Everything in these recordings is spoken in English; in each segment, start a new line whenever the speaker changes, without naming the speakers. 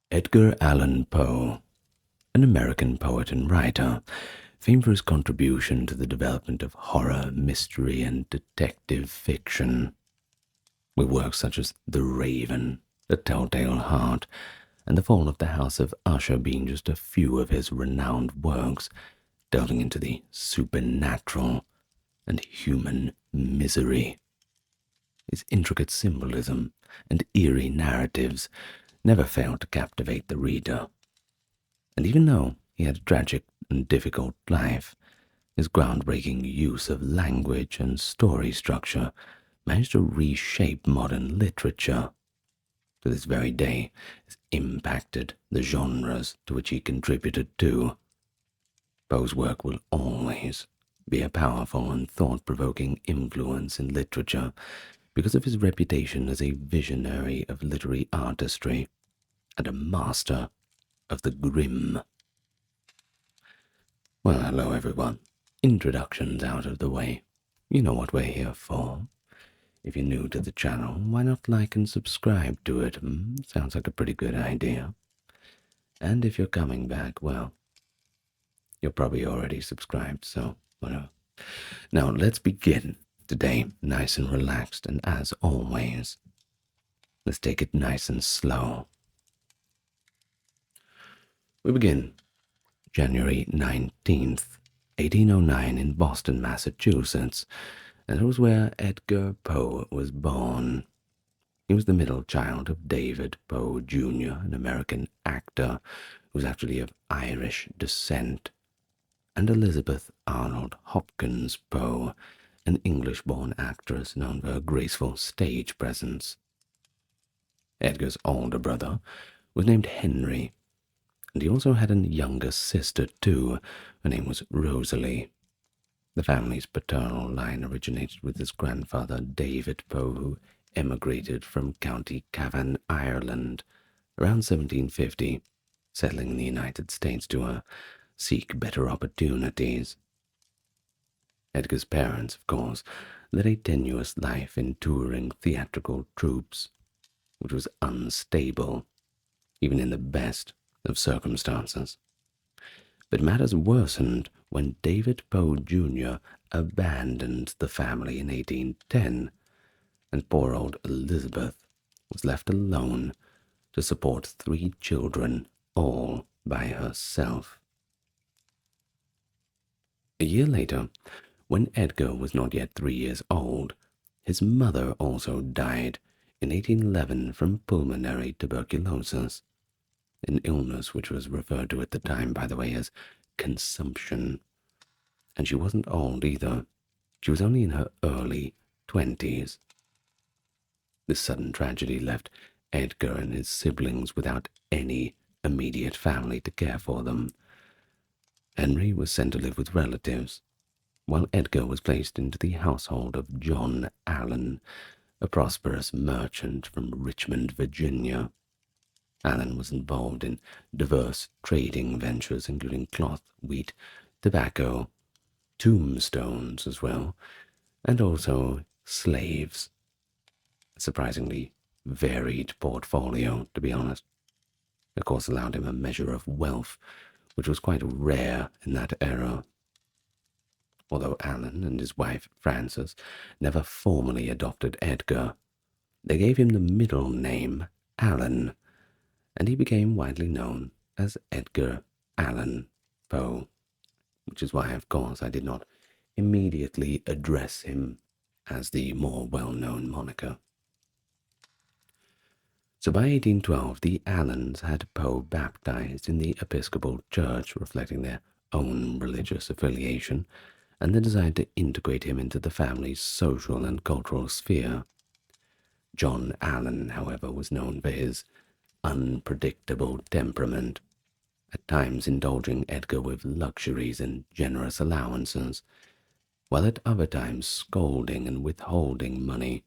Edgar Allan Poe, an American poet and writer, famed for his contribution to the development of horror, mystery, and detective fiction, with works such as The Raven, The Telltale Heart, and The Fall of the House of Usher being just a few of his renowned works, delving into the supernatural and human misery. His intricate symbolism and eerie narratives never failed to captivate the reader. And even though he had a tragic and difficult life, his groundbreaking use of language and story structure managed to reshape modern literature. To this very day, has impacted the genres to which he contributed to. Poe's work will always be a powerful and thought-provoking influence in literature because of his reputation as a visionary of literary artistry and a master of the grim. Well, hello everyone. Introductions out of the way. You know what we're here for. If you're new to the channel, why not like and subscribe to it? Sounds like a pretty good idea. And if you're coming back, well, you're probably already subscribed, so whatever. Now, let's begin today nice and relaxed, and as always, let's take it nice and slow. We begin January 19th, 1809 in Boston, Massachusetts, and it was where Edgar Poe was born. He was the middle child of David Poe, Jr., an American actor who was actually of Irish descent, and Elizabeth Arnold Hopkins Poe, an English-born actress known for her graceful stage presence. Edgar's older brother was named Henry, and he also had a younger sister too. Her name was Rosalie. The family's paternal line originated with his grandfather David Poe, who emigrated from County Cavan, Ireland, around 1750, settling in the United States to seek better opportunities. Edgar's parents, of course, led a tenuous life in touring theatrical troupes, which was unstable, even in the best of circumstances. But matters worsened when David Poe Jr. abandoned the family in 1810, and poor old Elizabeth was left alone to support 3 children, all by herself. A year later, when Edgar was not yet 3 years old, his mother also died in 1811 from pulmonary tuberculosis, an illness which was referred to at the time, by the way, as consumption. And she wasn't old either. She was only in her early 20s. This sudden tragedy left Edgar and his siblings without any immediate family to care for them. Henry was sent to live with relatives, while Edgar was placed into the household of John Allan, a prosperous merchant from Richmond, Virginia. Allan was involved in diverse trading ventures, including cloth, wheat, tobacco, tombstones as well, and also slaves. A surprisingly varied portfolio, to be honest. Of course, allowed him a measure of wealth, which was quite rare in that era. Although Allan and his wife Frances never formally adopted Edgar, they gave him the middle name Allan, and he became widely known as Edgar Allan Poe, which is why, of course, I did not immediately address him as the more well-known moniker. So by 1812, the Allans had Poe baptized in the Episcopal Church, reflecting their own religious affiliation, and the desire to integrate him into the family's social and cultural sphere. John Allan, however, was known for his unpredictable temperament, at times indulging Edgar with luxuries and generous allowances, while at other times scolding and withholding money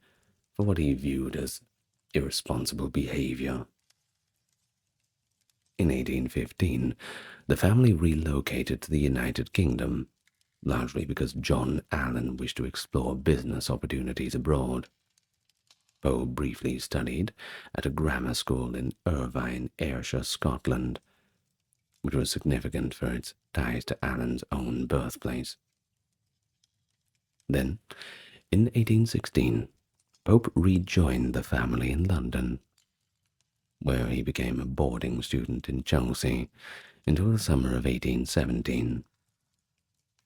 for what he viewed as irresponsible behavior. In 1815, the family relocated to the United Kingdom, largely because John Allan wished to explore business opportunities abroad. Poe briefly studied at a grammar school in Irvine, Ayrshire, Scotland, which was significant for its ties to Allan's own birthplace. Then, in 1816, Pope rejoined the family in London, where he became a boarding student in Chelsea until the summer of 1817.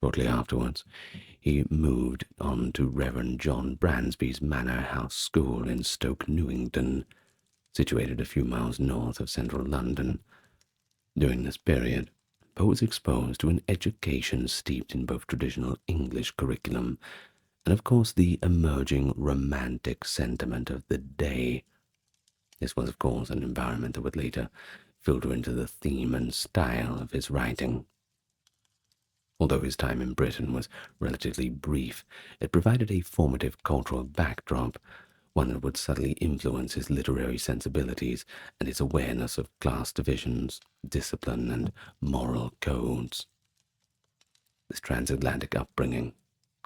Shortly afterwards, he moved on to Reverend John Bransby's Manor House School in Stoke Newington, situated a few miles north of central London. During this period, Poe was exposed to an education steeped in both traditional English curriculum and, of course, the emerging romantic sentiment of the day. This was, of course, an environment that would later filter into the theme and style of his writing. Although his time in Britain was relatively brief, it provided a formative cultural backdrop, one that would subtly influence his literary sensibilities and his awareness of class divisions, discipline, and moral codes. This transatlantic upbringing,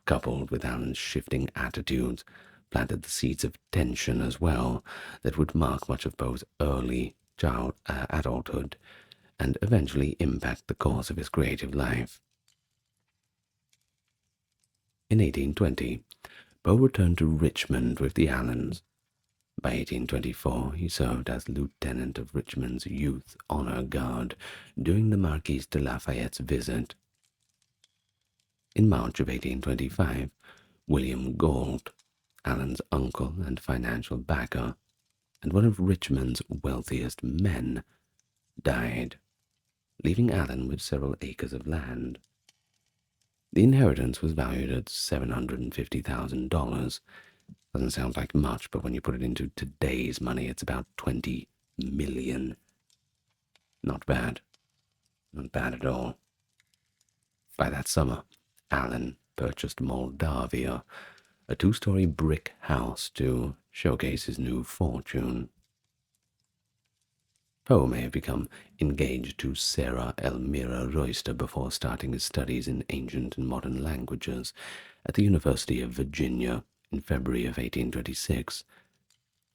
coupled with Allan's shifting attitudes, planted the seeds of tension as well that would mark much of Poe's early adulthood and eventually impact the course of his creative life. In 1820, Poe returned to Richmond with the Allans. By 1824, he served as lieutenant of Richmond's Youth Honor Guard during the Marquis de Lafayette's visit. In March of 1825, William Galt, Allan's uncle and financial backer, and one of Richmond's wealthiest men, died, leaving Allan with several acres of land. The inheritance was valued at $750,000. Doesn't sound like much, but when you put it into today's money, it's about $20 million. Not bad. Not bad at all. By that summer, Allan purchased Moldavia, a two-story brick house to showcase his new fortune. Poe may have become engaged to Sarah Elmira Royster before starting his studies in ancient and modern languages at the University of Virginia in February of 1826.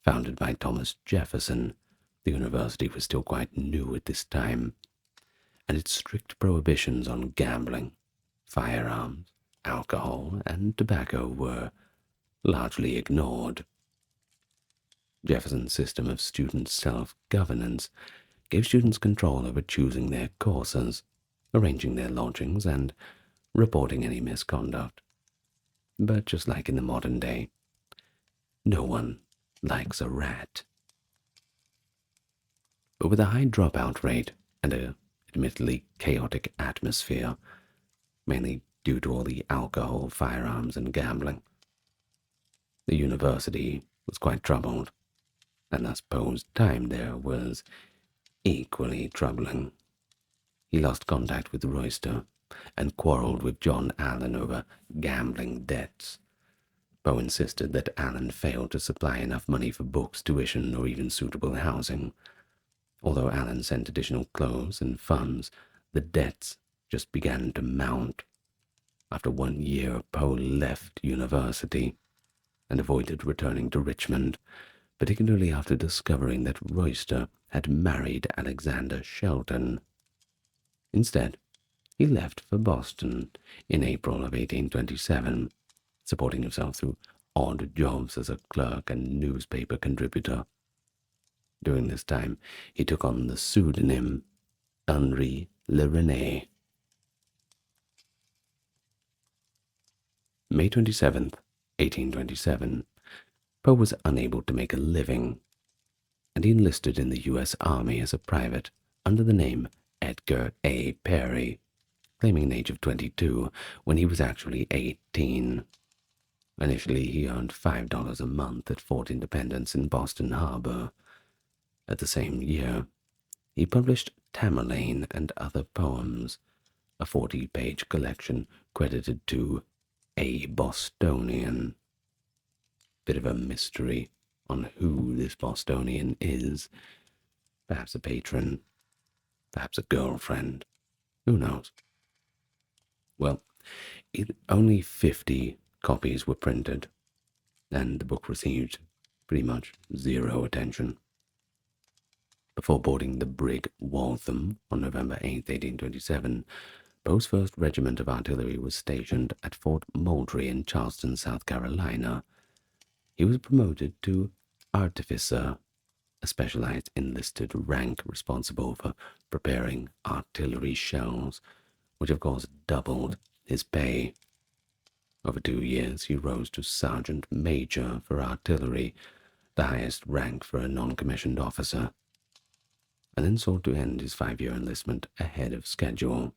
Founded by Thomas Jefferson, the university was still quite new at this time, and its strict prohibitions on gambling, firearms, alcohol, and tobacco were largely ignored. Jefferson's system of student self-governance gave students control over choosing their courses, arranging their lodgings, and reporting any misconduct. But just like in the modern day, no one likes a rat. But with a high dropout rate and a admittedly chaotic atmosphere, mainly due to all the alcohol, firearms, and gambling, the university was quite troubled, and thus Poe's time there was equally troubling. He lost contact with Royster and quarreled with John Allan over gambling debts. Poe insisted that Allan failed to supply enough money for books, tuition, or even suitable housing. Although Allan sent additional clothes and funds, the debts just began to mount. After 1 year, Poe left university and avoided returning to Richmond, particularly after discovering that Royster had married Alexander Shelton. Instead, he left for Boston in April of 1827, supporting himself through odd jobs as a clerk and newspaper contributor. During this time, he took on the pseudonym Henri Le Rene. May 27th, 1827, Poe was unable to make a living, and he enlisted in the U.S. Army as a private under the name Edgar A. Perry, claiming an age of 22 when he was actually 18. Initially, he earned $5 a month at Fort Independence in Boston Harbor. At the same year, he published Tamerlane and Other Poems, a 40-page collection credited to a Bostonian. Bit of a mystery on who this Bostonian is. Perhaps a patron, perhaps a girlfriend, who knows? Well, only 50 copies were printed, and the book received pretty much zero attention. Before boarding the brig Waltham on November 8, 1827, Poe's 1st Regiment of Artillery was stationed at Fort Moultrie in Charleston, South Carolina. He was promoted to artificer, a specialized enlisted rank responsible for preparing artillery shells, which of course doubled his pay. Over 2 years, he rose to sergeant major for artillery, the highest rank for a non-commissioned officer, and then sought to end his 5-year enlistment ahead of schedule.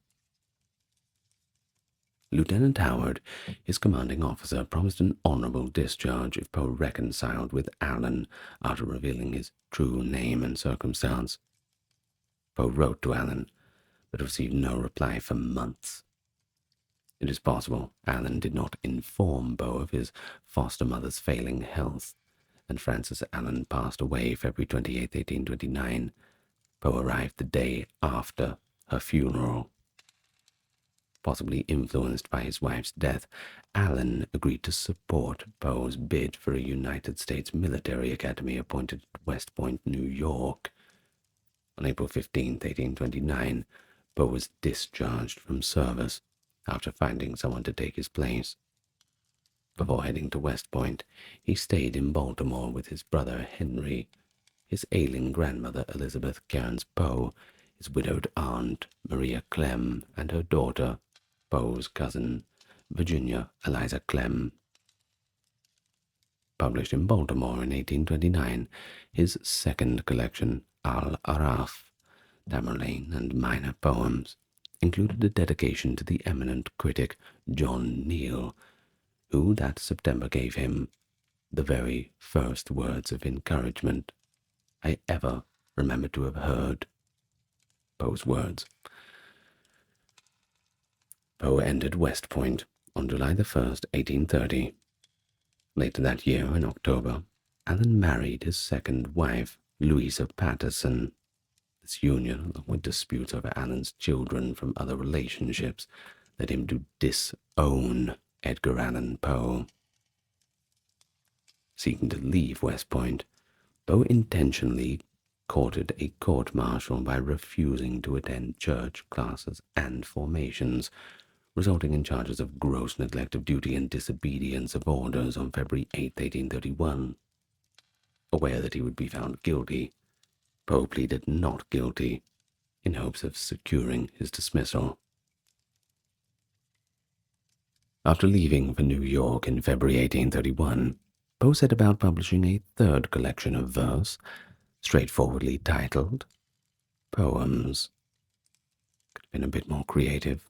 Lieutenant Howard, his commanding officer, promised an honorable discharge if Poe reconciled with Allen after revealing his true name and circumstance. Poe wrote to Allen, but received no reply for months. It is possible Allen did not inform Poe of his foster mother's failing health, and Frances Allen passed away February 28, 1829. Poe arrived the day after her funeral. Possibly influenced by his wife's death, Allen agreed to support Poe's bid for a United States military academy appointed at West Point, New York. On April 15, 1829, Poe was discharged from service after finding someone to take his place. Before heading to West Point, he stayed in Baltimore with his brother Henry, his ailing grandmother Elizabeth Cairns Poe, his widowed aunt Maria Clem, and her daughter, Poe's cousin, Virginia Eliza Clem. Published in Baltimore in 1829, his second collection, Al-Araf, Tamerlane and Minor Poems, included a dedication to the eminent critic John Neal, who that September gave him the very first words of encouragement I ever remember to have heard. Poe's words. Poe entered West Point on July 1st, 1830. Later that year, in October, Allen married his second wife, Louisa Patterson. This union, along with disputes over Allen's children from other relationships, led him to disown Edgar Allan Poe. Seeking to leave West Point, Poe intentionally courted a court-martial by refusing to attend church classes and formations, resulting in charges of gross neglect of duty and disobedience of orders on February 8, 1831. Aware that he would be found guilty, Poe pleaded not guilty in hopes of securing his dismissal. After leaving for New York in February 1831, Poe set about publishing a third collection of verse, straightforwardly titled Poems. Could have been a bit more creative.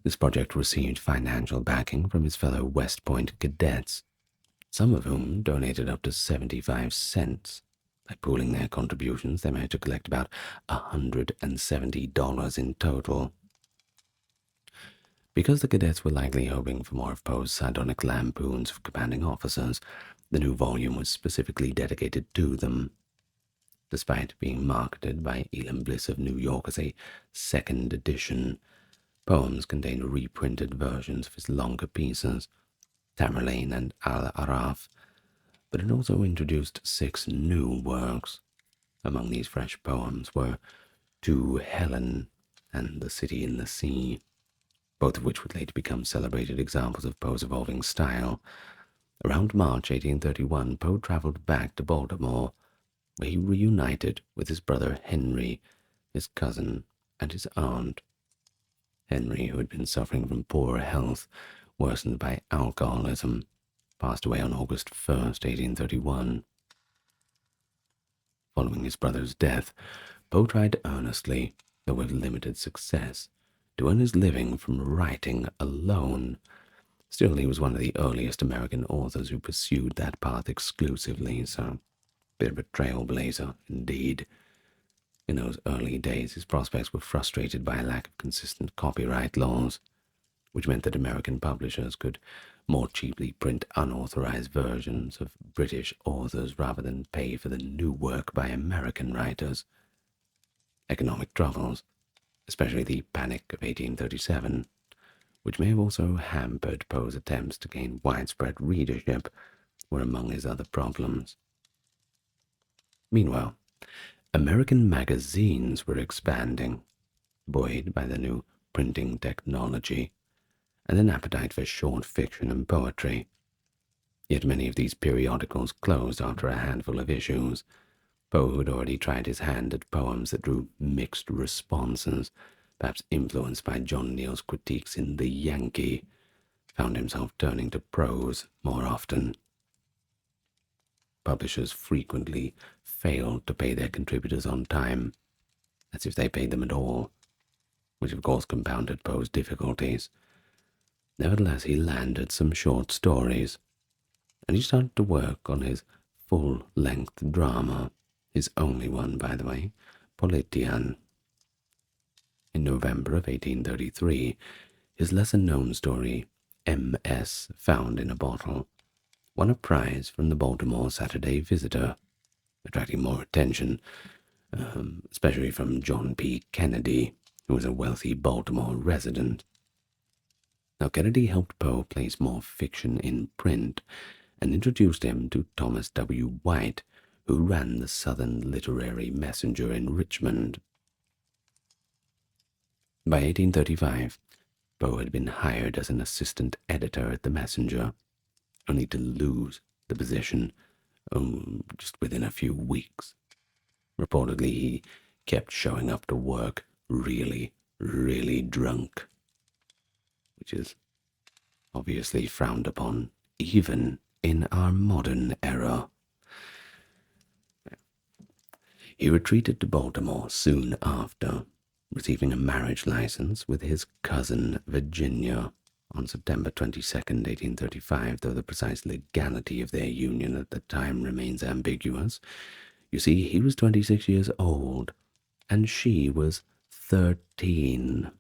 This project received financial backing from his fellow West Point cadets, some of whom donated up to 75 cents. By pooling their contributions, they managed to collect about $170 in total. Because the cadets were likely hoping for more of Poe's sardonic lampoons of commanding officers, the new volume was specifically dedicated to them. Despite being marketed by Elam Bliss of New York as a second edition, Poems contained reprinted versions of his longer pieces, Tamerlane and Al-Araf, but it also introduced 6 new works. Among these fresh poems were To Helen and The City in the Sea, both of which would later become celebrated examples of Poe's evolving style. Around March 1831, Poe traveled back to Baltimore, where he reunited with his brother Henry, his cousin, and his aunt. Henry, who had been suffering from poor health, worsened by alcoholism, passed away on August 1st, 1831. Following his brother's death, Poe tried earnestly, though with limited success, to earn his living from writing alone. Still, he was one of the earliest American authors who pursued that path exclusively, so a bit of a trailblazer, indeed. In those early days, his prospects were frustrated by a lack of consistent copyright laws, which meant that American publishers could more cheaply print unauthorized versions of British authors rather than pay for the new work by American writers. Economic troubles, especially the Panic of 1837, which may have also hampered Poe's attempts to gain widespread readership, were among his other problems. Meanwhile, American magazines were expanding, buoyed by the new printing technology and an appetite for short fiction and poetry. Yet many of these periodicals closed after a handful of issues. Poe, who had already tried his hand at poems that drew mixed responses, perhaps influenced by John Neal's critiques in The Yankee, found himself turning to prose more often. Publishers frequently failed to pay their contributors on time, as if they paid them at all, which of course compounded Poe's difficulties. Nevertheless, he landed some short stories, and he started to work on his full-length drama, his only one, by the way, Politian. In November of 1833, his lesser-known story, M.S. Found in a Bottle, won a prize from the Baltimore Saturday Visitor, attracting more attention, especially from John P. Kennedy, who was a wealthy Baltimore resident. Now, Kennedy helped Poe place more fiction in print and introduced him to Thomas W. White, who ran the Southern Literary Messenger in Richmond. By 1835, Poe had been hired as an assistant editor at the Messenger, only to lose the position just within a few weeks. Reportedly, he kept showing up to work really, really drunk, which is obviously frowned upon even in our modern era. He retreated to Baltimore soon after, receiving a marriage license with his cousin Virginia on September 22, 1835, though the precise legality of their union at the time remains ambiguous. You see, he was 26 years old, and she was 13.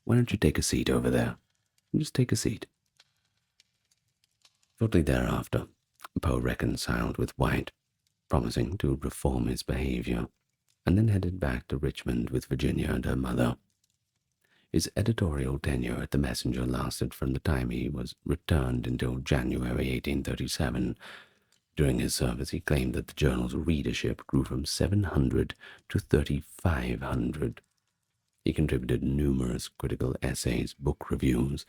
Why don't you take a seat over there? Just take a seat. Shortly thereafter, Poe reconciled with White, promising to reform his behavior, and then headed back to Richmond with Virginia and her mother. His editorial tenure at the Messenger lasted from the time he was returned until January 1837. During his service, he claimed that the journal's readership grew from 700 to 3,500. He contributed numerous critical essays, book reviews,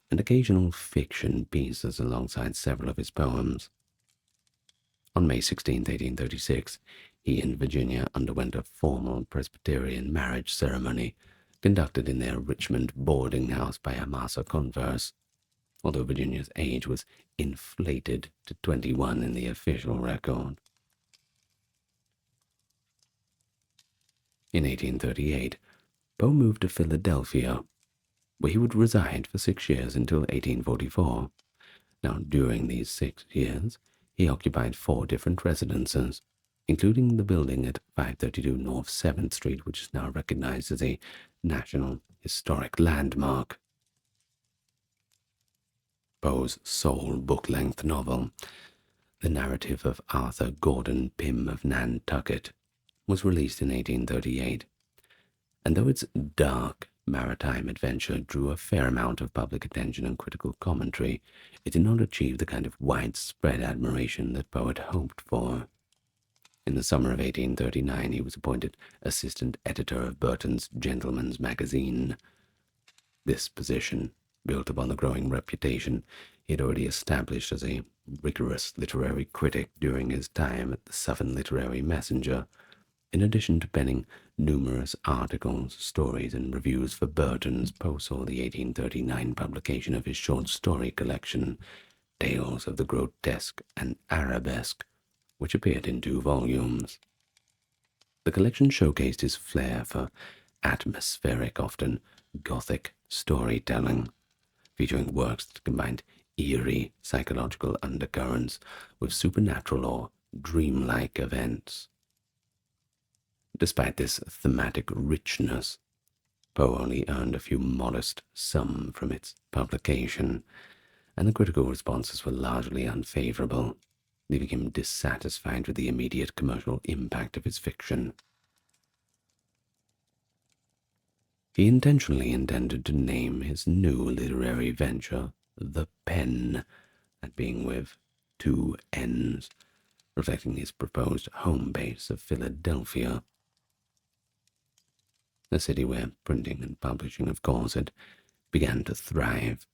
and occasional fiction pieces alongside several of his poems. On May 16, 1836, he and Virginia underwent a formal Presbyterian marriage ceremony conducted in their Richmond boarding house by a Masque converse, although Virginia's age was inflated to 21 in the official record. In 1838, Poe moved to Philadelphia, where he would reside for 6 years until 1844. Now, during these 6 years, he occupied 4 different residences, including the building at 532 North 7th Street, which is now recognized as a National Historic Landmark. Poe's sole book-length novel, the narrative of Arthur Gordon Pym of Nantucket, was released in 1838, and though its dark maritime adventure drew a fair amount of public attention and critical commentary, it did not achieve the kind of widespread admiration that Poe had hoped for. In the summer of 1839, he was appointed assistant editor of Burton's Gentleman's Magazine. This position, built upon the growing reputation he had already established as a rigorous literary critic during his time at the Southern Literary Messenger, in addition to penning numerous articles, stories, and reviews for Burton's. Poe saw the 1839 publication of his short story collection, Tales of the Grotesque and Arabesque, which appeared in 2 volumes. The collection showcased his flair for atmospheric, often Gothic storytelling, featuring works that combined eerie psychological undercurrents with supernatural or dreamlike events. Despite this thematic richness, Poe only earned a few modest sums from its publication, and the critical responses were largely unfavorable, leaving him dissatisfied with the immediate commercial impact of his fiction. He intentionally intended to name his new literary venture The Pen, that being with two N's, reflecting his proposed home base of Philadelphia, a city where printing and publishing, of course, had began to thrive.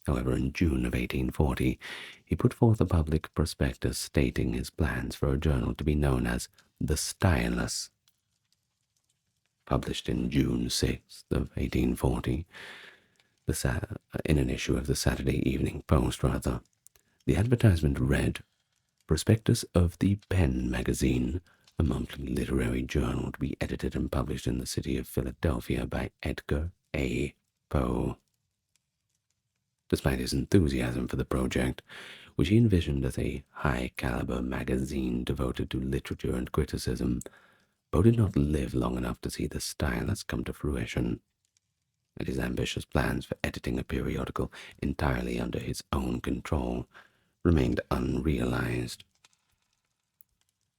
However, in June of 1840, he put forth a public prospectus stating his plans for a journal to be known as The Stylus. Published in June 6th of 1840, in an issue of the Saturday Evening Post, the advertisement read, "Prospectus of the Pen Magazine, a monthly literary journal to be edited and published in the city of Philadelphia by Edgar A. Poe." Despite his enthusiasm for the project, which he envisioned as a high-caliber magazine devoted to literature and criticism, Poe did not live long enough to see the Stylus come to fruition, and his ambitious plans for editing a periodical entirely under his own control remained unrealized.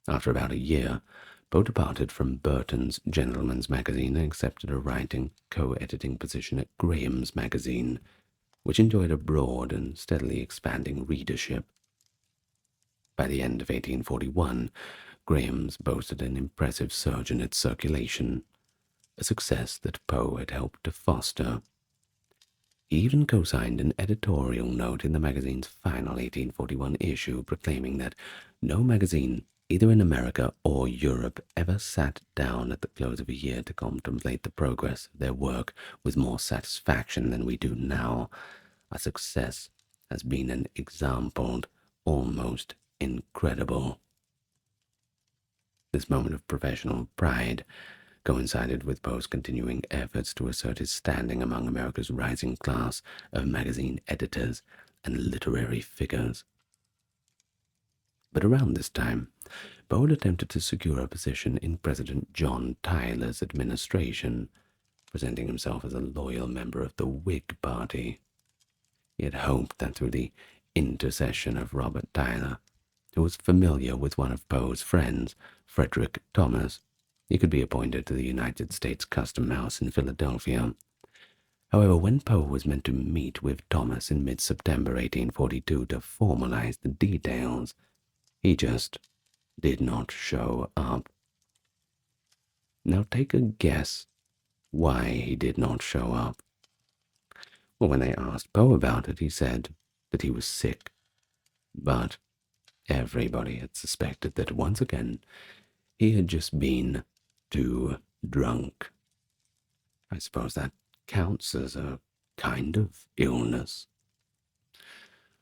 After about a year, Poe departed from Burton's Gentleman's Magazine and accepted a writing co-editing position at Graham's Magazine, which enjoyed a broad and steadily expanding readership. By the end of 1841, Graham's boasted an impressive surge in its circulation, a success that Poe had helped to foster. He even co-signed an editorial note in the magazine's final 1841 issue proclaiming that no magazine, either in America or Europe, ever sat down at the close of a year to contemplate the progress of their work with more satisfaction than we do now. Our success has been an exampled, almost incredible. This moment of professional pride coincided with Poe's continuing efforts to assert his standing among America's rising class of magazine editors and literary figures. But around this time, Poe had attempted to secure a position in President John Tyler's administration, presenting himself as a loyal member of the Whig Party. He had hoped that through the intercession of Robert Tyler, who was familiar with one of Poe's friends, Frederick Thomas, he could be appointed to the United States Custom House in Philadelphia. However, when Poe was meant to meet with Thomas in mid-September 1842 to formalize the details, he just did not show up. Now take a guess why he did not show up. Well, when they asked Poe about it, he said that he was sick. But everybody had suspected that once again he had just been too drunk. I suppose that counts as a kind of illness.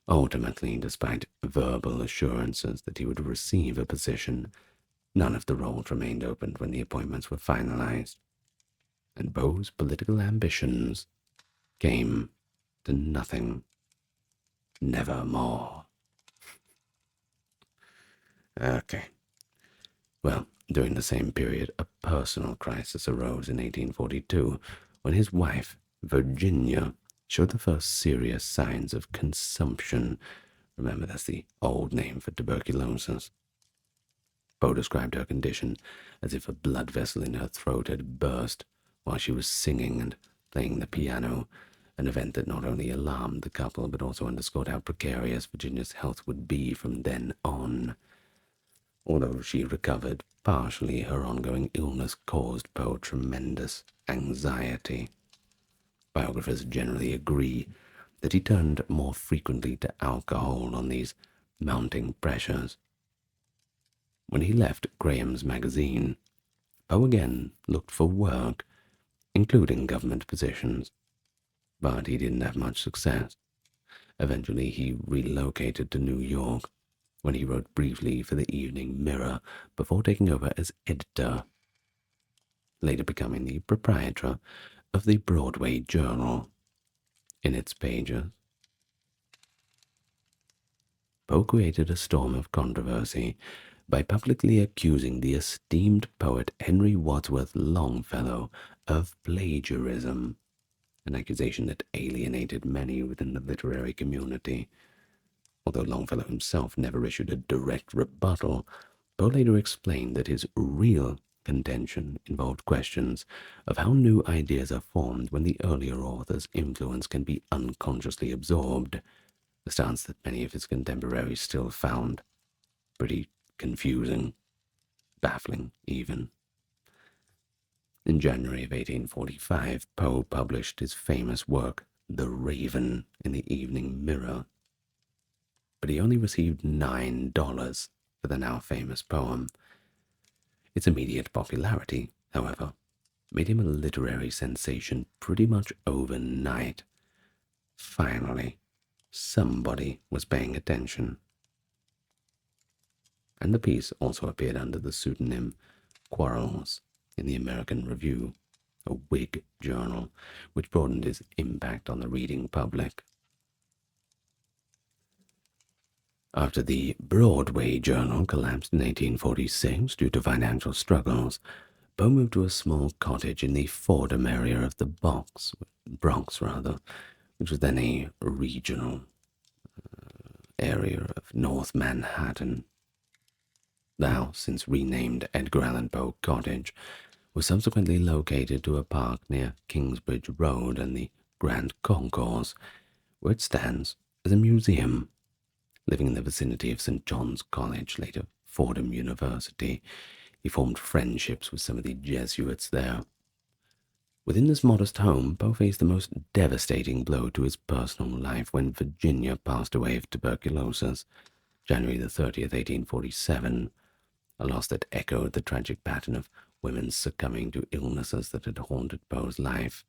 Ultimately, despite verbal assurances that he would receive a position, none of the roles remained open when the appointments were finalized, and Poe's political ambitions came to nothing. Nevermore. Okay. Well, during the same period, a personal crisis arose in 1842 when his wife, Virginia, showed the first serious signs of consumption. Remember, that's the old name for tuberculosis. Poe described her condition as if a blood vessel in her throat had burst while she was singing and playing the piano, an event that not only alarmed the couple but also underscored how precarious Virginia's health would be from then on. Although she recovered partially, her ongoing illness caused Poe tremendous anxiety. Biographers generally agree that he turned more frequently to alcohol on these mounting pressures. When he left Graham's Magazine, Poe again looked for work, including government positions, but he didn't have much success. Eventually, he relocated to New York, when he wrote briefly for the Evening Mirror before taking over as editor, later becoming the proprietor of the Broadway Journal. In its pages, Poe created a storm of controversy by publicly accusing the esteemed poet Henry Wadsworth Longfellow of plagiarism, an accusation that alienated many within the literary community. Although Longfellow himself never issued a direct rebuttal, Poe later explained that his real contention involved questions of how new ideas are formed when the earlier author's influence can be unconsciously absorbed, a stance that many of his contemporaries still found pretty confusing, baffling even. In January of 1845, Poe published his famous work, The Raven, in the Evening Mirror, but he only received $9 for the now famous poem. Its immediate popularity, however, made him a literary sensation pretty much overnight. Finally, somebody was paying attention. And the piece also appeared under the pseudonym Quarles in the American Review, a Whig journal, which broadened his impact on the reading public. After the Broadway Journal collapsed in 1846 due to financial struggles, Poe moved to a small cottage in the Fordham area of the Bronx, which was then a regional area of North Manhattan. The house, since renamed Edgar Allan Poe Cottage, was subsequently located to a park near Kingsbridge Road and the Grand Concourse, where it stands as a museum. Living in the vicinity of St. John's College, later Fordham University, he formed friendships with some of the Jesuits there. Within this modest home, Poe faced the most devastating blow to his personal life when Virginia passed away of tuberculosis, January the 30th, 1847, a loss that echoed the tragic pattern of women succumbing to illnesses that had haunted Poe's life.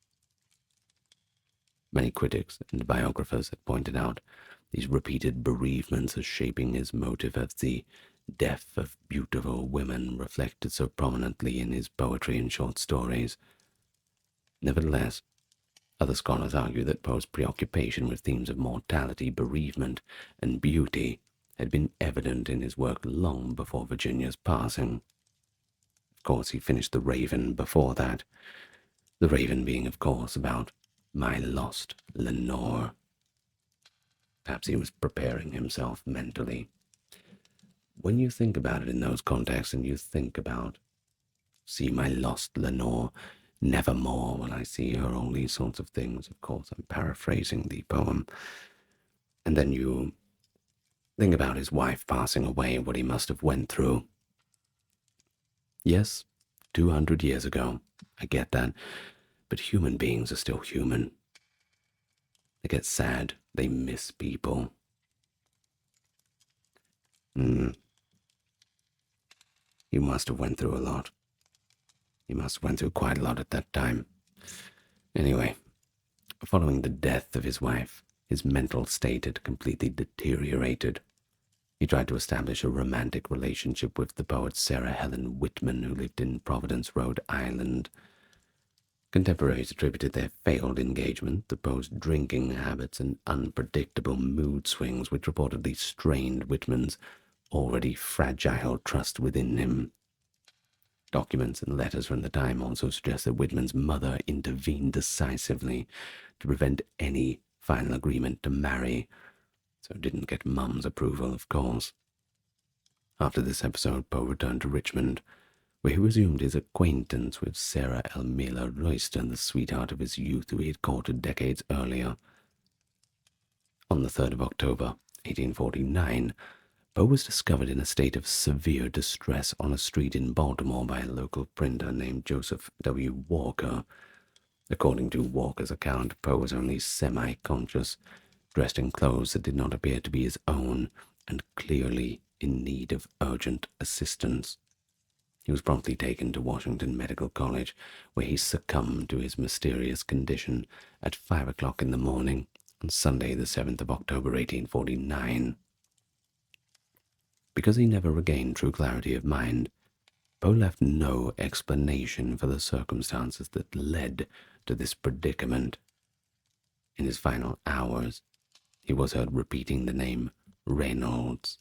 Many critics and biographers have pointed out these repeated bereavements as shaping his motive of the death of beautiful women reflected so prominently in his poetry and short stories. Nevertheless, other scholars argue that Poe's preoccupation with themes of mortality, bereavement, and beauty had been evident in his work long before Virginia's passing. Of course, he finished The Raven before that, The Raven being, of course, about my lost Lenore. Perhaps he was preparing himself mentally. When you think about it in those contexts, and you think about, see my lost Lenore, nevermore will I see her, all these sorts of things, of course, I'm paraphrasing the poem, and then you think about his wife passing away, what he must have went through. Yes, 200 years ago, I get that, but human beings are still human. They get sad, they miss people. He must have went through a lot. He must have went through quite a lot at that time. Anyway, following the death of his wife, his mental state had completely deteriorated. He tried to establish a romantic relationship with the poet Sarah Helen Whitman, who lived in Providence, Rhode Island. Contemporaries attributed their failed engagement to Poe's drinking habits and unpredictable mood swings, which reportedly strained Whitman's already fragile trust within him. Documents and letters from the time also suggest that Whitman's mother intervened decisively to prevent any final agreement to marry, so didn't get Mum's approval, of course. After this episode, Poe returned to Richmond, where he resumed his acquaintance with Sarah Elmira Royston, the sweetheart of his youth who he had courted decades earlier. On the 3rd of October, 1849, Poe was discovered in a state of severe distress on a street in Baltimore by a local printer named Joseph W. Walker. According to Walker's account, Poe was only semi-conscious, dressed in clothes that did not appear to be his own, and clearly in need of urgent assistance. He was promptly taken to Washington Medical College, where he succumbed to his mysterious condition at 5 o'clock in the morning on Sunday, the 7th of October, 1849. Because he never regained true clarity of mind, Poe left no explanation for the circumstances that led to this predicament. In his final hours, he was heard repeating the name Reynolds,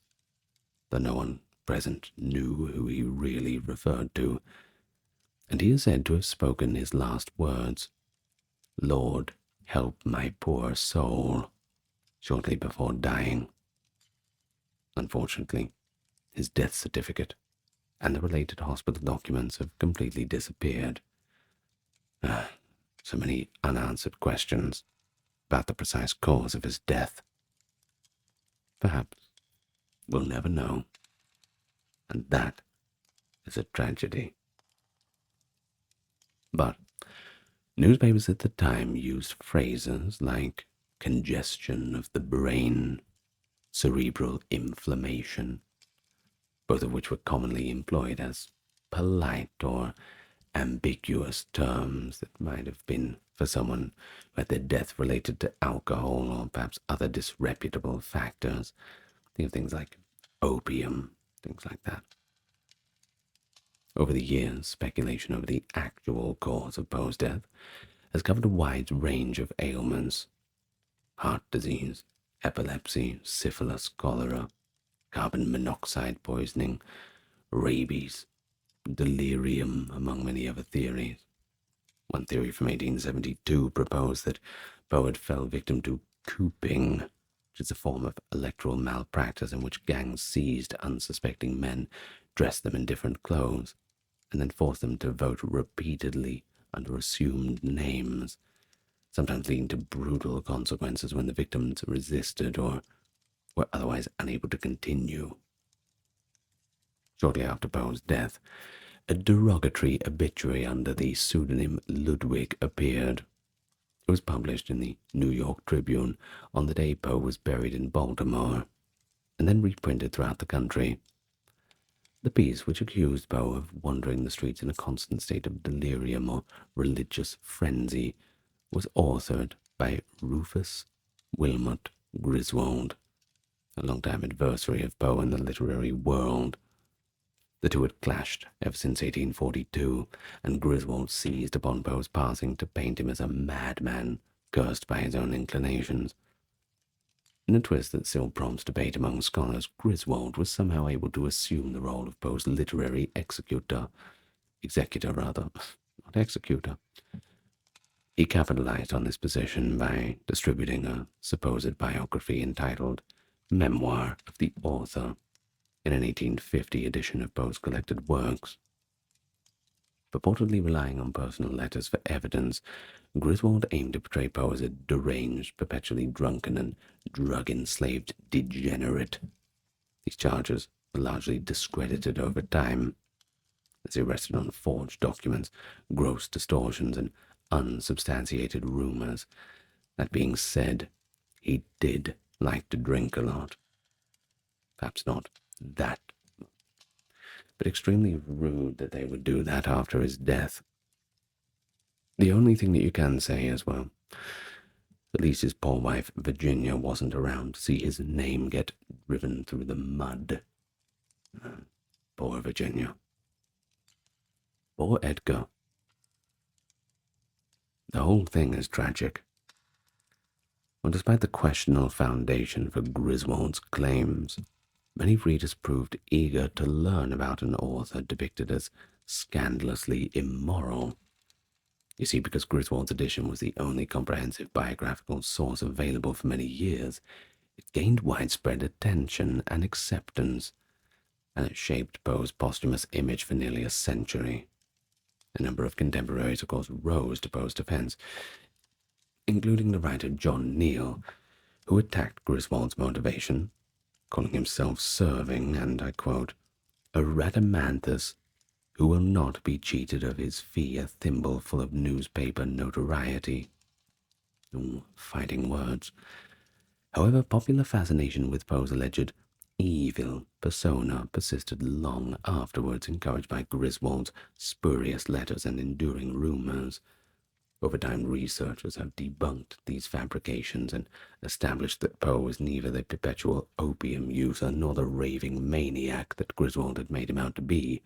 though no one present knew who he really referred to, and he is said to have spoken his last words, "Lord, help my poor soul," shortly before dying. Unfortunately, his death certificate and the related hospital documents have completely disappeared. So many unanswered questions about the precise cause of his death. Perhaps we'll never know, and that is a tragedy. But newspapers at the time used phrases like congestion of the brain, cerebral inflammation, both of which were commonly employed as polite or ambiguous terms that might have been for someone who had their death related to alcohol or perhaps other disreputable factors. Think of things like opium, things like that. Over the years, speculation over the actual cause of Poe's death has covered a wide range of ailments: heart disease, epilepsy, syphilis, cholera, carbon monoxide poisoning, rabies, delirium, among many other theories. One theory from 1872 proposed that Poe had fell victim to cooping, which is a form of electoral malpractice in which gangs seized unsuspecting men, dressed them in different clothes, and then forced them to vote repeatedly under assumed names, sometimes leading to brutal consequences when the victims resisted or were otherwise unable to continue. Shortly after Poe's death, a derogatory obituary under the pseudonym Ludwig appeared. It was published in the New York Tribune on the day Poe was buried in Baltimore, and then reprinted throughout the country. The piece, which accused Poe of wandering the streets in a constant state of delirium or religious frenzy, was authored by Rufus Wilmot Griswold, a longtime adversary of Poe in the literary world. The two had clashed ever since 1842, and Griswold seized upon Poe's passing to paint him as a madman cursed by his own inclinations. In a twist that still prompts debate among scholars, Griswold was somehow able to assume the role of Poe's literary executor, not executor. He capitalized on this position by distributing a supposed biography entitled Memoir of the Author in an 1850 edition of Poe's collected works. Purportedly relying on personal letters for evidence, Griswold aimed to portray Poe as a deranged, perpetually drunken, and drug-enslaved degenerate. These charges were largely discredited over time, as he rested on forged documents, gross distortions, and unsubstantiated rumors. That being said, he did like to drink a lot. Perhaps not that, but extremely rude that they would do that after his death. The only thing that you can say is, well, at least his poor wife Virginia wasn't around to see his name get driven through the mud. Poor Virginia. Poor Edgar. The whole thing is tragic. Well, despite the questionable foundation for Griswold's claims, many readers proved eager to learn about an author depicted as scandalously immoral. You see, because Griswold's edition was the only comprehensive biographical source available for many years, it gained widespread attention and acceptance, and it shaped Poe's posthumous image for nearly a century. A number of contemporaries, of course, rose to Poe's defense, including the writer John Neal, who attacked Griswold's motivation, calling him self-serving and, I quote, a rhadamanthus who will not be cheated of his fee a thimbleful of newspaper notoriety. Ooh, fighting words. However, popular fascination with Poe's alleged evil persona persisted long afterwards, encouraged by Griswold's spurious letters and enduring rumors. Over time, researchers have debunked these fabrications and established that Poe was neither the perpetual opium user nor the raving maniac that Griswold had made him out to be,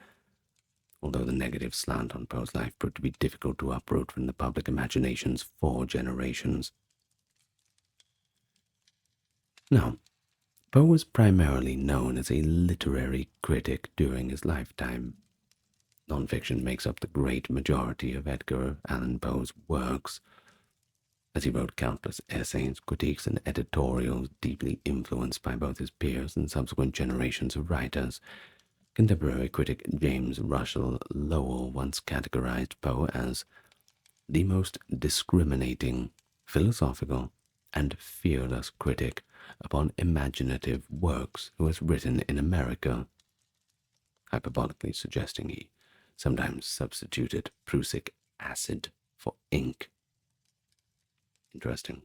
although the negative slant on Poe's life proved to be difficult to uproot from the public imaginations for generations. Now, Poe was primarily known as a literary critic during his lifetime. Nonfiction makes up the great majority of Edgar Allan Poe's works, as he wrote countless essays, critiques, and editorials deeply influenced by both his peers and subsequent generations of writers. Contemporary critic James Russell Lowell once categorized Poe as the most discriminating, philosophical, and fearless critic upon imaginative works who has written in America, hyperbolically suggesting he sometimes substituted prussic acid for ink. Interesting.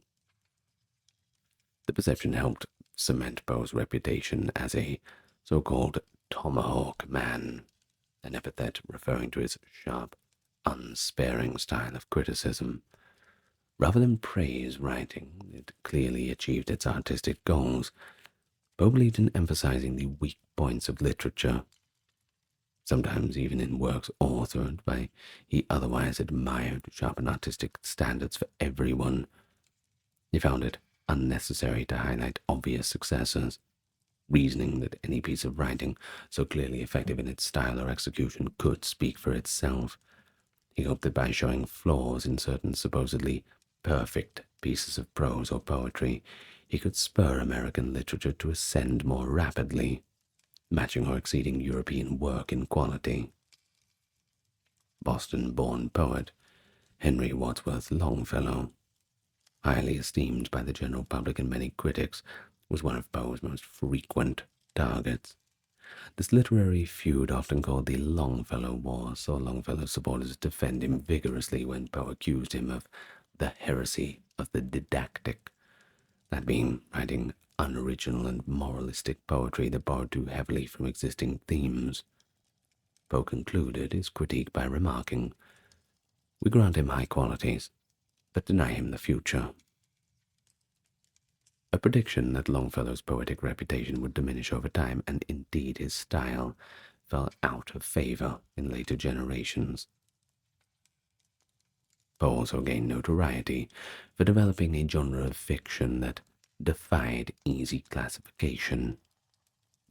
The perception helped cement Poe's reputation as a so-called tomahawk man, an epithet referring to his sharp, unsparing style of criticism. Rather than praise writing, it clearly achieved its artistic goals. Poe believed in emphasizing the weak points of literature, sometimes even in works authored by he otherwise admired to sharpen artistic standards for everyone. He found it unnecessary to highlight obvious successes, reasoning that any piece of writing so clearly effective in its style or execution could speak for itself. He hoped that by showing flaws in certain supposedly perfect pieces of prose or poetry, he could spur American literature to ascend more rapidly, matching or exceeding European work in quality. Boston-born poet Henry Wadsworth Longfellow, highly esteemed by the general public and many critics, was one of Poe's most frequent targets. This literary feud, often called the Longfellow War, saw Longfellow's supporters defend him vigorously when Poe accused him of the heresy of the didactic, that being writing unoriginal and moralistic poetry that borrowed too heavily from existing themes. Poe concluded his critique by remarking, "We grant him high qualities, but deny him the future." A prediction that Longfellow's poetic reputation would diminish over time, and indeed his style fell out of favor in later generations. Poe also gained notoriety for developing a genre of fiction that defied easy classification,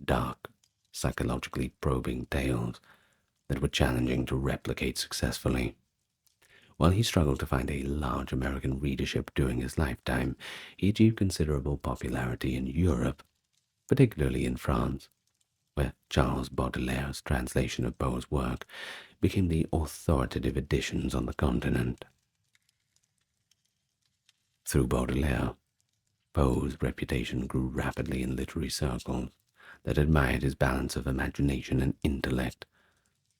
dark, psychologically probing tales that were challenging to replicate successfully. While he struggled to find a large American readership during his lifetime, he achieved considerable popularity in Europe, particularly in France, where Charles Baudelaire's translation of Poe's work became the authoritative editions on the continent. Through Baudelaire, Poe's reputation grew rapidly in literary circles that admired his balance of imagination and intellect.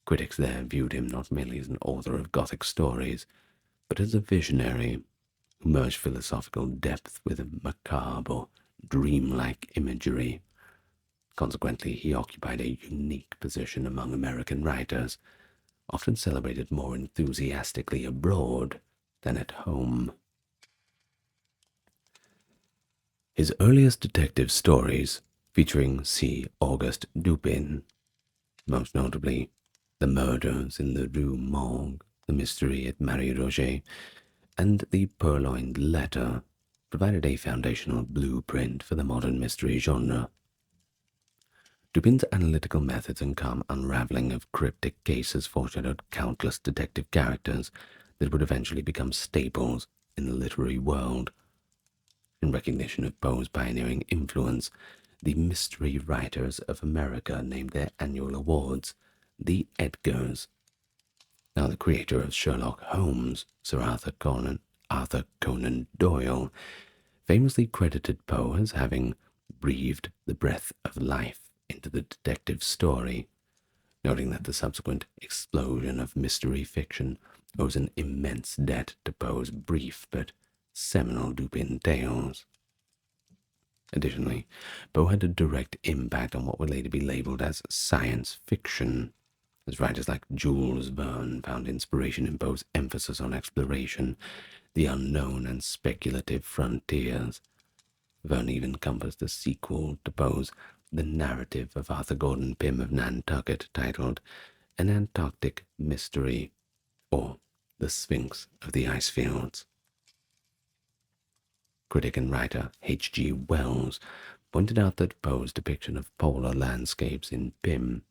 Critics there viewed him not merely as an author of Gothic stories, but as a visionary who merged philosophical depth with macabre or dreamlike imagery. Consequently, he occupied a unique position among American writers, often celebrated more enthusiastically abroad than at home. His earliest detective stories, featuring C. Auguste Dupin, most notably The Murders in the Rue Morgue, The Mystery at Marie Roget, and The Purloined Letter, provided a foundational blueprint for the modern mystery genre. Dupin's analytical methods and calm unraveling of cryptic cases foreshadowed countless detective characters that would eventually become staples in the literary world. In recognition of Poe's pioneering influence, the mystery writers of America named their annual awards the Edgars. Now, the creator of Sherlock Holmes, Sir Arthur Conan Doyle, famously credited Poe as having breathed the breath of life into the detective story, noting that the subsequent explosion of mystery fiction owes an immense debt to Poe's brief but seminal Dupin tales. Additionally, Poe had a direct impact on what would later be labeled as science fiction, as writers like Jules Verne found inspiration in Poe's emphasis on exploration, the unknown and speculative frontiers. Verne even encompassed a sequel to Poe's The Narrative of Arthur Gordon Pym of Nantucket, titled An Antarctic Mystery, or The Sphinx of the Icefields. Critic and writer H.G. Wells pointed out that Poe's depiction of polar landscapes in Pym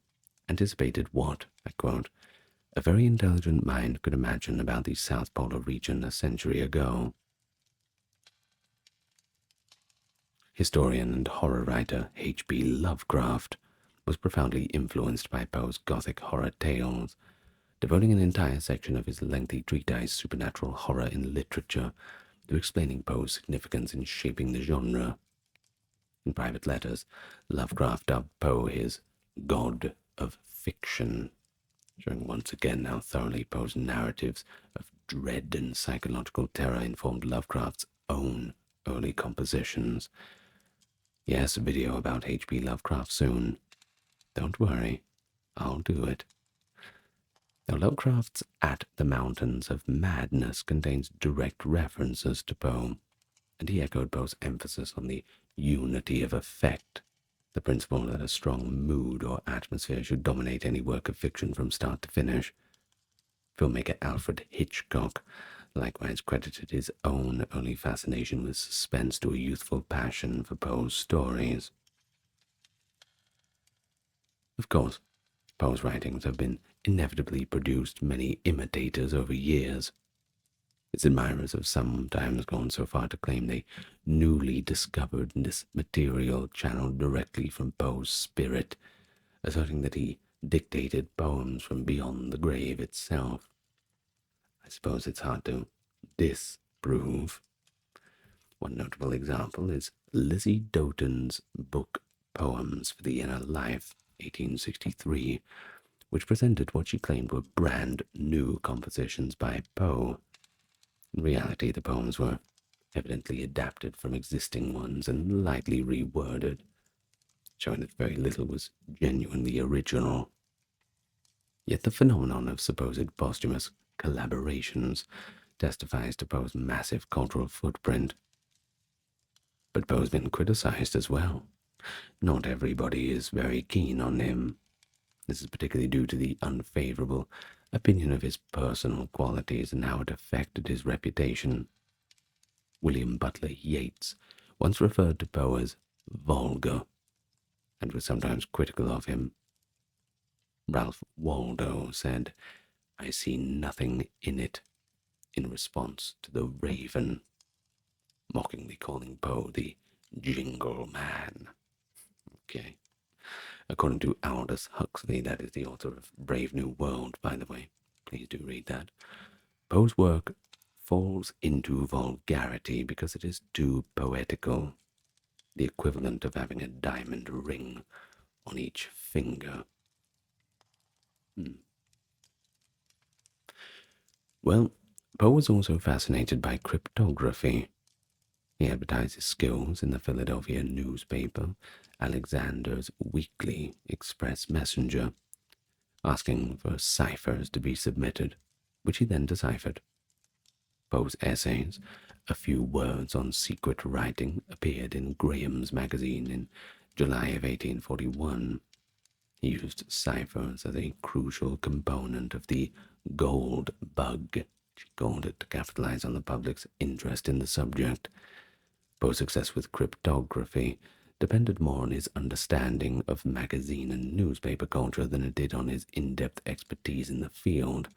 anticipated what, I quote, a very intelligent mind could imagine about the South Polar region a century ago. Historian and horror writer H.P. Lovecraft was profoundly influenced by Poe's Gothic horror tales, devoting an entire section of his lengthy treatise Supernatural Horror in Literature to explaining Poe's significance in shaping the genre. In private letters, Lovecraft dubbed Poe his God of Fiction, showing once again how thoroughly Poe's narratives of dread and psychological terror informed Lovecraft's own early compositions. Yes, a video about H.P. Lovecraft soon. Don't worry, I'll do it. Now, Lovecraft's At the Mountains of Madness contains direct references to Poe, and he echoed Poe's emphasis on the unity of effect, the principle that a strong mood or atmosphere should dominate any work of fiction from start to finish. Filmmaker Alfred Hitchcock likewise credited his own early fascination with suspense to a youthful passion for Poe's stories. Of course, Poe's writings have been inevitably produced many imitators over years. His admirers have sometimes gone so far to claim they newly discovered this material channeled directly from Poe's spirit, asserting that he dictated poems from beyond the grave itself. I suppose it's hard to disprove. One notable example is Lizzie Doughton's book Poems for the Inner Life, 1863, which presented what she claimed were brand new compositions by Poe. In reality, the poems were evidently adapted from existing ones and lightly reworded, showing that very little was genuinely original. Yet the phenomenon of supposed posthumous collaborations testifies to Poe's massive cultural footprint. But Poe's been criticized as well. Not everybody is very keen on him. This is particularly due to the unfavorable opinion of his personal qualities and how it affected his reputation. William Butler Yeats once referred to Poe as vulgar, and was sometimes critical of him. Ralph Waldo said, "I see nothing in it," in response to The Raven, mockingly calling Poe the Jingle Man. Okay. According to Aldous Huxley, that is the author of Brave New World, by the way, please do read that, Poe's work falls into vulgarity because it is too poetical, the equivalent of having a diamond ring on each finger. Well, Poe was also fascinated by cryptography. He advertised his skills in the Philadelphia newspaper, Alexander's Weekly Express Messenger, asking for ciphers to be submitted, which he then deciphered. Poe's essays, A Few Words on Secret Writing, appeared in Graham's magazine in July of 1841. He used ciphers as a crucial component of the gold bug, she called it, to capitalize on the public's interest in the subject. Poe's success with cryptography depended more on his understanding of magazine and newspaper culture than it did on his in-depth expertise in the field,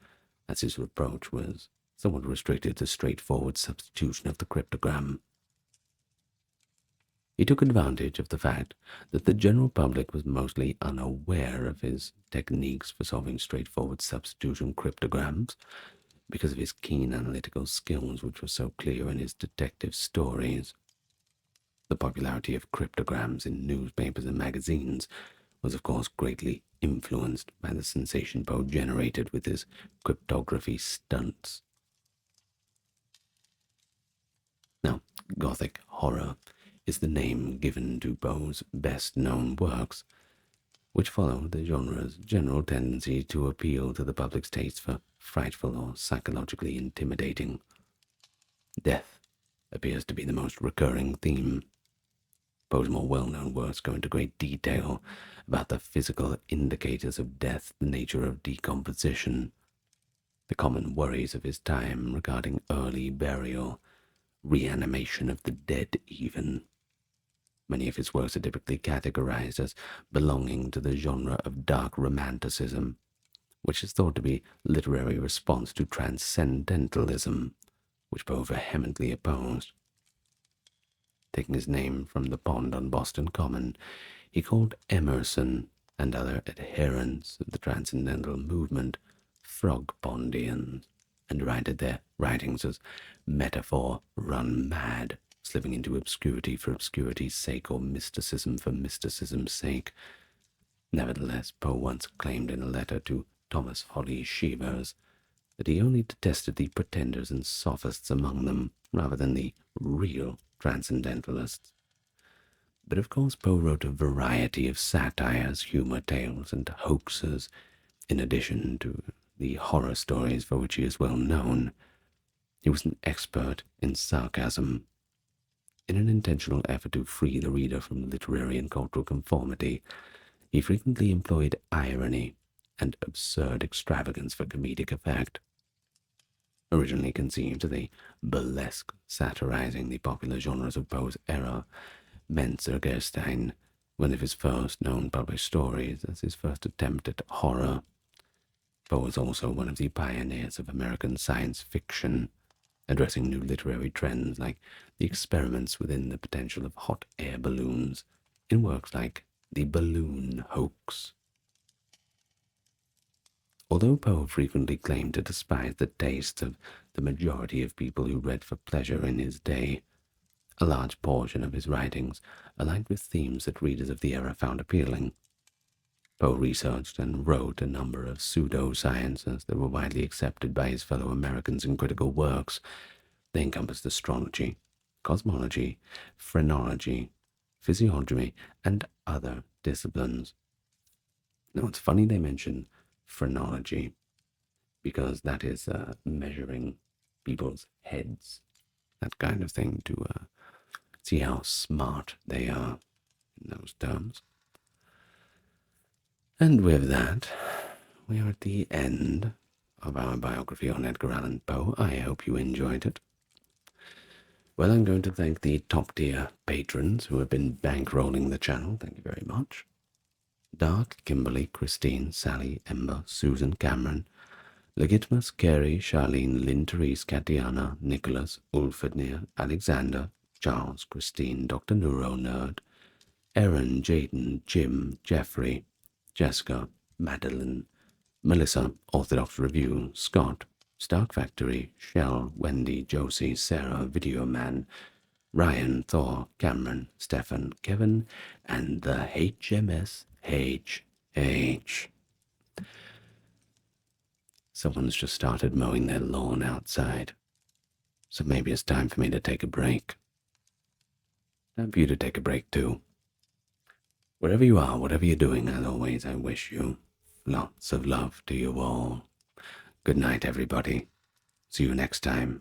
as his approach was somewhat restricted to straightforward substitution of the cryptogram. He took advantage of the fact that the general public was mostly unaware of his techniques for solving straightforward substitution cryptograms because of his keen analytical skills, which were so clear in his detective stories. The popularity of cryptograms in newspapers and magazines was, of course, greatly influenced by the sensation Poe generated with his cryptography stunts. Now, Gothic horror is the name given to Poe's best-known works, which follow the genre's general tendency to appeal to the public's taste for frightful or psychologically intimidating. Death appears to be the most recurring theme. Poe's more well-known works go into great detail about the physical indicators of death, the nature of decomposition, the common worries of his time regarding early burial, reanimation of the dead even. Many of his works are typically categorized as belonging to the genre of dark romanticism, which is thought to be literary response to transcendentalism, which Poe vehemently opposed. Taking his name from the pond on Boston Common, he called Emerson and other adherents of the transcendental movement frog pondians, and derided their writings as metaphor run mad, slipping into obscurity for obscurity's sake or mysticism for mysticism's sake. Nevertheless, Poe once claimed in a letter to Thomas Holly Shevers that he only detested the pretenders and sophists among them, rather than the real transcendentalists. But of course Poe wrote a variety of satires, humor tales, and hoaxes, in addition to the horror stories for which he is well known. He was an expert in sarcasm. In an intentional effort to free the reader from literary and cultural conformity, he frequently employed irony and absurd extravagance for comedic effect. Originally conceived as a burlesque satirizing the popular genres of Poe's era, Mensergerstein, one of his first known published stories, as his first attempt at horror. Poe was also one of the pioneers of American science fiction, addressing new literary trends like the experiments within the potential of hot air balloons in works like The Balloon Hoax. Although Poe frequently claimed to despise the tastes of the majority of people who read for pleasure in his day, a large portion of his writings aligned with themes that readers of the era found appealing. Poe researched and wrote a number of pseudo-sciences that were widely accepted by his fellow Americans in critical works. They encompassed astrology, cosmology, phrenology, physiognomy, and other disciplines. Now, it's funny they mention phrenology, because that is measuring people's heads, that kind of thing, to see how smart they are in those terms. And with that, we are at the end of our biography on Edgar Allan Poe. I hope you enjoyed it. Well, I'm going to thank the top-tier patrons who have been bankrolling the channel. Thank you very much. Dark, Kimberly, Christine, Sally, Ember, Susan, Cameron, Legitimus, Carey, Charlene, Lynn, Therese, Katiana, Nicholas, Ulfadnir, Alexander, Charles, Christine, Dr. Neuro Nerd, Aaron, Jaden, Jim, Jeffrey, Jessica, Madeline, Melissa, Orthodox Review, Scott, Stark Factory, Shell, Wendy, Josie, Sarah, Video Man, Ryan, Thor, Cameron, Stefan, Kevin, and the HMS HH. Someone's just started mowing their lawn outside, so maybe it's time for me to take a break. Time for you to take a break too. Wherever you are, whatever you're doing, as always, I wish you lots of love to you all. Good night, everybody. See you next time.